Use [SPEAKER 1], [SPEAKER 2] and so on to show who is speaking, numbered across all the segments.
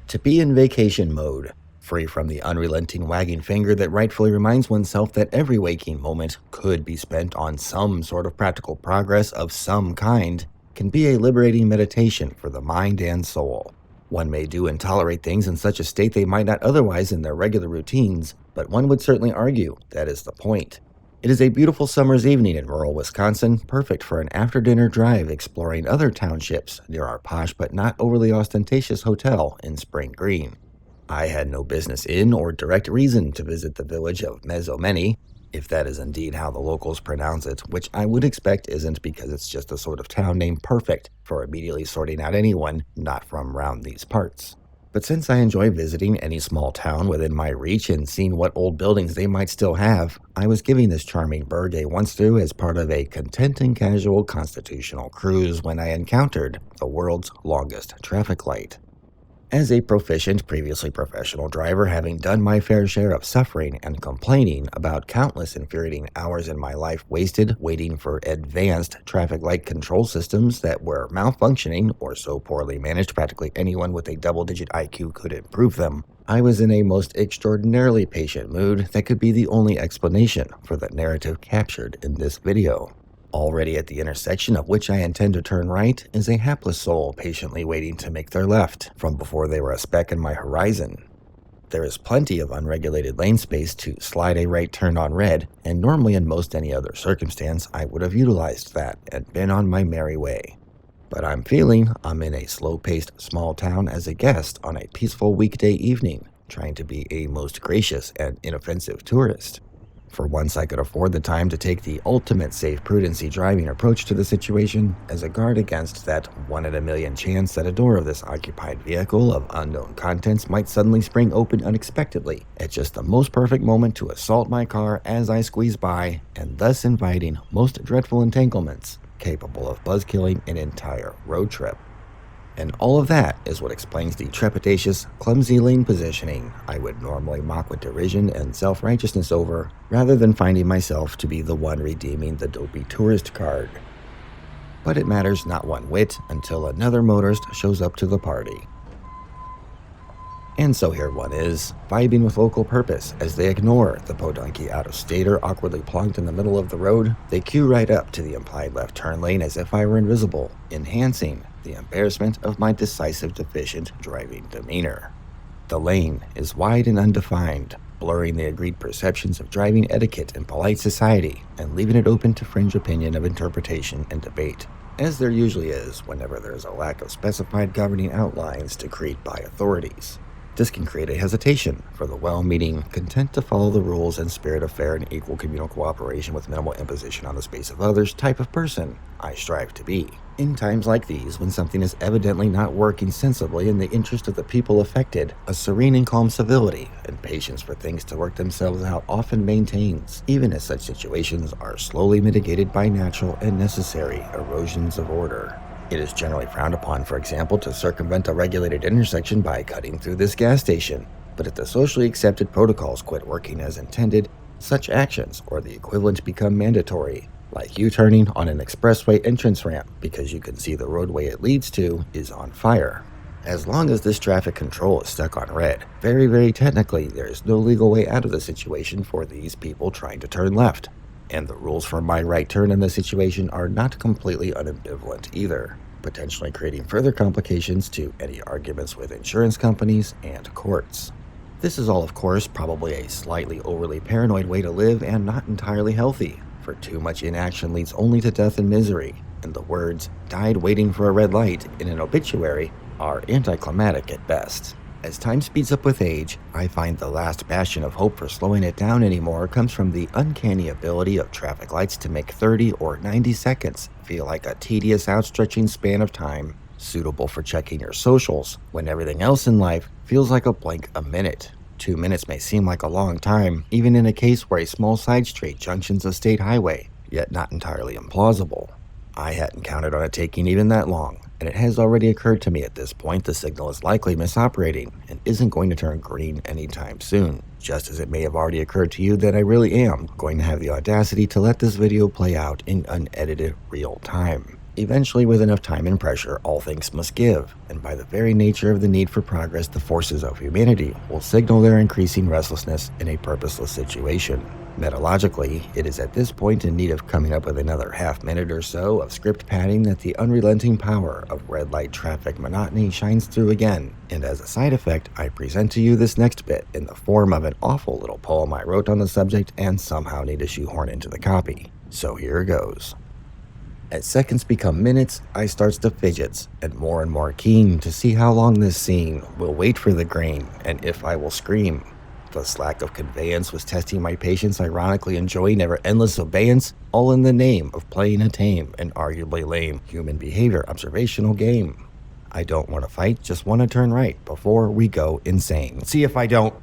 [SPEAKER 1] To be in vacation mode, free from the unrelenting wagging finger that rightfully reminds oneself that every waking moment could be spent on some sort of practical progress of some kind, can be a liberating meditation for the mind and soul. One may do and tolerate things in such a state they might not otherwise in their regular routines, but one would certainly argue that is the point. It is a beautiful summer's evening in rural Wisconsin, perfect for an after-dinner drive exploring other townships near our posh but not overly ostentatious hotel in Spring Green. I had no business in or direct reason to visit the village of Mezomene, if that is indeed how the locals pronounce it, which I would expect isn't because it's just a sort of town name perfect for immediately sorting out anyone not from round these parts. But since I enjoy visiting any small town within my reach and seeing what old buildings they might still have, I was giving this charming burg a once-through as part of a content and casual constitutional cruise when I encountered the world's longest traffic light. As a proficient, previously professional driver, having done my fair share of suffering and complaining about countless infuriating hours in my life wasted waiting for advanced traffic light control systems that were malfunctioning or so poorly managed practically anyone with a double-digit IQ could improve them, I was in a most extraordinarily patient mood that could be the only explanation for the narrative captured in this video. Already at the intersection of which I intend to turn right is a hapless soul patiently waiting to make their left from before they were a speck in my horizon. There is plenty of unregulated lane space to slide a right turn on red, and normally in most any other circumstance I would have utilized that and been on my merry way. But I'm feeling I'm in a slow-paced small town as a guest on a peaceful weekday evening, trying to be a most gracious and inoffensive tourist. For once I could afford the time to take the ultimate safe prudency driving approach to the situation as a guard against that 1 in a million chance that a door of this occupied vehicle of unknown contents might suddenly spring open unexpectedly at just the most perfect moment to assault my car as I squeeze by, and thus inviting most dreadful entanglements capable of buzzkilling an entire road trip. And all of that is what explains the trepidatious, clumsy lane positioning I would normally mock with derision and self-righteousness over, rather than finding myself to be the one redeeming the dopey tourist card. But it matters not one whit until another motorist shows up to the party. And so here one is, vibing with local purpose as they ignore the podunky out-of-stater awkwardly plonked in the middle of the road. They queue right up to the implied left turn lane as if I were invisible, enhancing the embarrassment of my decisive deficient driving demeanor. The lane is wide and undefined, blurring the agreed perceptions of driving etiquette in polite society and leaving it open to fringe opinion of interpretation and debate, as there usually is whenever there is a lack of specified governing outlines decreed by authorities. This can create a hesitation for the well-meaning, content to follow the rules and spirit of fair and equal communal cooperation with minimal imposition on the space of others type of person I strive to be. In times like these, when something is evidently not working sensibly in the interest of the people affected, a serene and calm civility and patience for things to work themselves out often maintains, even as such situations are slowly mitigated by natural and necessary erosions of order. It is generally frowned upon, for example, to circumvent a regulated intersection by cutting through this gas station, but if the socially accepted protocols quit working as intended, such actions or the equivalent become mandatory, like U-turning on an expressway entrance ramp because you can see the roadway it leads to is on fire. As long as this traffic control is stuck on red, very technically there is no legal way out of the situation for these people trying to turn left. And the rules for my right turn in this situation are not completely unambivalent either, potentially creating further complications to any arguments with insurance companies and courts. This is all, of course, probably a slightly overly paranoid way to live and not entirely healthy, for too much inaction leads only to death and misery, and the words, "died waiting for a red light" in an obituary are anticlimactic at best. As time speeds up with age, I find the last bastion of hope for slowing it down anymore comes from the uncanny ability of traffic lights to make 30 or 90 seconds feel like a tedious outstretching span of time, suitable for checking your socials, when everything else in life feels like a blink a minute. 2 minutes may seem like a long time, even in a case where a small side street junctions a state highway, yet not entirely implausible. I hadn't counted on it taking even that long, and it has already occurred to me at this point the signal is likely misoperating and isn't going to turn green anytime soon, just as it may have already occurred to you that I really am going to have the audacity to let this video play out in unedited real time. Eventually, with enough time and pressure, all things must give, and by the very nature of the need for progress, the forces of humanity will signal their increasing restlessness in a purposeless situation. Metallogically, it is at this point in need of coming up with another half minute or so of script padding that the unrelenting power of red light traffic monotony shines through again, and as a side effect, I present to you this next bit in the form of an awful little poem I wrote on the subject and somehow need to shoehorn into the copy. So here goes. As seconds become minutes, I starts to fidgets, and more keen to see how long this scene will wait for the grain, and if I will scream. The slack of conveyance was testing my patience, ironically enjoying never endless abeyance, all in the name of playing a tame and arguably lame human behavior observational game. I don't want to fight, just want to turn right before we go insane. See if I don't.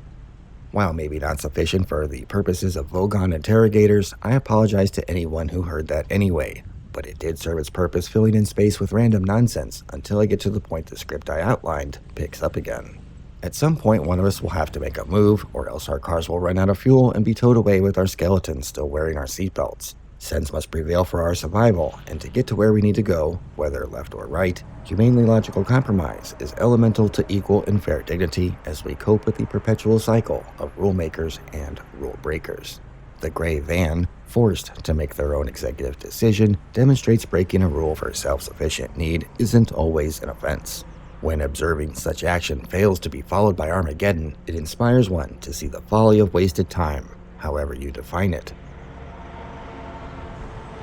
[SPEAKER 1] While maybe not sufficient for the purposes of Vogon interrogators, I apologize to anyone who heard that anyway. But it did serve its purpose, filling in space with random nonsense until I get to the point the script I outlined picks up again. At some point, one of us will have to make a move, or else our cars will run out of fuel and be towed away with our skeletons still wearing our seatbelts. Sense must prevail for our survival, and to get to where we need to go, whether left or right, humanely logical compromise is elemental to equal and fair dignity as we cope with the perpetual cycle of rule makers and rule breakers. The gray van, forced to make their own executive decision, demonstrates breaking a rule for self-sufficient need isn't always an offense. When observing such action fails to be followed by Armageddon, it inspires one to see the folly of wasted time, however you define it.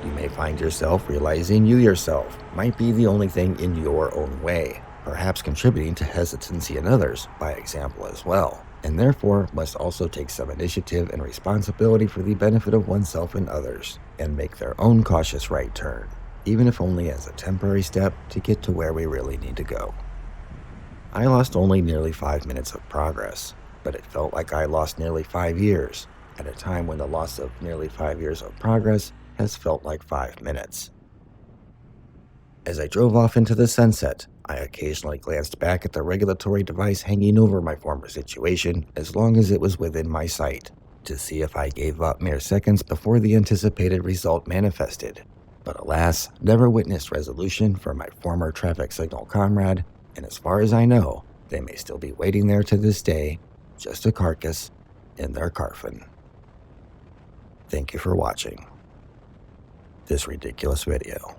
[SPEAKER 1] You may find yourself realizing you yourself might be the only thing in your own way, perhaps contributing to hesitancy in others by example as well, and therefore must also take some initiative and responsibility for the benefit of oneself and others, and make their own cautious right turn, even if only as a temporary step to get to where we really need to go. I lost only nearly 5 minutes of progress, but it felt like I lost nearly 5 years, at a time when the loss of nearly 5 years of progress has felt like 5 minutes. As I drove off into the sunset, I occasionally glanced back at the regulatory device hanging over my former situation as long as it was within my sight, to see if I gave up mere seconds before the anticipated result manifested. But alas, never witnessed resolution for my former traffic signal comrade, and as far as I know, they may still be waiting there to this day, just a carcass in their coffin. Thank you for watching this ridiculous video.